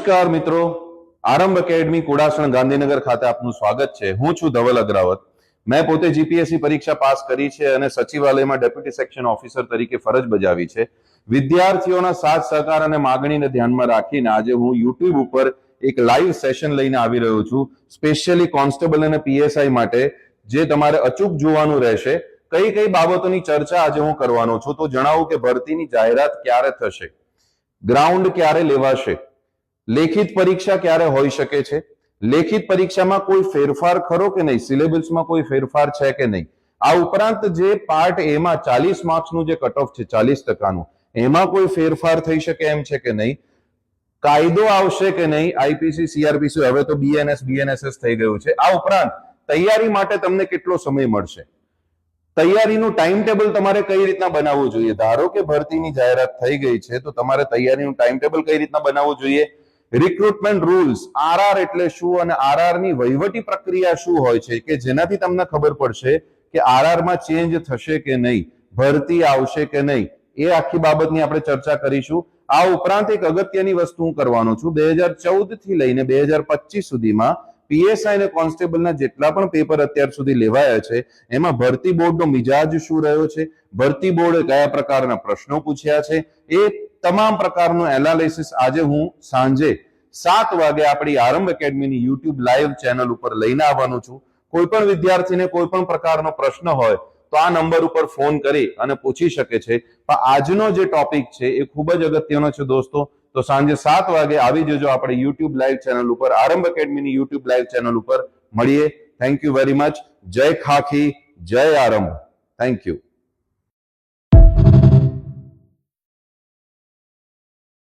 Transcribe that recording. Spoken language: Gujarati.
નમસ્કાર મિત્રો, આરંભ એકેડમી કુડાસણ ગાંધીનગર ખાતે આપનું સ્વાગત છે। હું છું ધવલ અગ્રાવત। મેં પોતે જીપીએસસી પરીક્ષા પાસ કરી છે અને સચિવાલયમાં ડેપ્યુટી સેક્શન ઓફિસર તરીકે ફરજ બજાવી છે। વિદ્યાર્થીઓના સાથ સહકાર અને માંગણીને ધ્યાનમાં રાખીને આજે હું યુટ્યુબ ઉપર એક લાઈવ સેશન લઈને આવી રહ્યો છું, સ્પેશિયલી કોન્સ્ટેબલ અને પીએસઆઈ માટે, જે તમારે અચૂક જોવાનું રહેશે। કઈ કઈ બાબતોની ચર્ચા આજે હું કરવાનો છું, તો જણાવું કે ભરતીની જાહેરાત ક્યારે થશે, ગ્રાઉન્ડ ક્યારે લેવાશે, લેખિત પરીક્ષા ક્યારે હોઈ શકે છે, લેખિત પરીક્ષામાં કોઈ ફેરફાર ખરો કે નહીં, સિલેબસમાં કોઈ ફેરફાર છે કે નહીં, આ ઉપરાંત જે પાર્ટ એ માં 40 માર્ક્સનું જે કટ ઓફ છે 40%નું, એમાં કોઈ ફેરફાર થઈ શકે એમ છે કે નહીં, કાયદો આવશે કે નહીં, આઈપીસી સીઆરપીસી હવે તો બીએનએસએસ થઈ ગયું છે। આ ઉપરાંત તૈયારી માટે તમને કેટલો સમય મળશે, તૈયારીનું ટાઈમ ટેબલ તમારે કઈ રીતના બનાવવું જોઈએ। ધારો કે ભરતીની જાહેરાત થઈ ગઈ છે તો તમારે તૈયારીનું ટાઈમ ટેબલ કઈ રીતના બનાવવું જોઈએ, રિક્રુટમેન્ટ રૂલ્સ, આરઆર એટલે શું અને આરઆર ની વહીવટી પ્રક્રિયા શું હોય છે કે જેનાથી તમને ખબર પડશે કે આરઆર માં ચેન્જ થશે કે નહીં, ભરતી આવશે કે નહીં, એ આખી બાબતની આપણે ચર્ચા કરીશું। આ ઉપરાંત એક અગત્યની વસ્તુ હું કરવાનો છું, 2014 થી લઈને 2025 સુધીમાં પીએસઆઈ અને કોન્સ્ટેબલના જેટલા પણ પેપર અત્યાર સુધી લેવાયા છે એમાં ભરતી બોર્ડનો મિજાજ શું રહ્યો છે, ભરતી બોર્ડે કયા પ્રકારના પ્રશ્નો પૂછ્યા છે, એ તમામ પ્રકારનું એનાલિસિસ આજે હું સાંજે 7 વાગે આપણી આરંભ એકેડમીની યુટ્યુબ લાઈવ ચેનલ ઉપર લઈને આવવાનું છું। કોઈ પણ વિદ્યાર્થીને કોઈ પણ પ્રકારનો પ્રશ્ન હોય તો આ નંબર ઉપર ફોન કરી અને પૂછી શકે છે। પણ આજનો જે ટોપિક છે એ ખૂબ જ અગત્યનો છે દોસ્તો, તો સાંજે 7 વાગે આવી જજો આપણે યુટ્યુબ લાઈવ ચેનલ ઉપર, આરંભ એકેડમીની યુટ્યુબ લાઈવ ચેનલ ઉપર મળીએ। Thank you very much. જય ખાખી, જય આરંભ, થેન્ક યુ।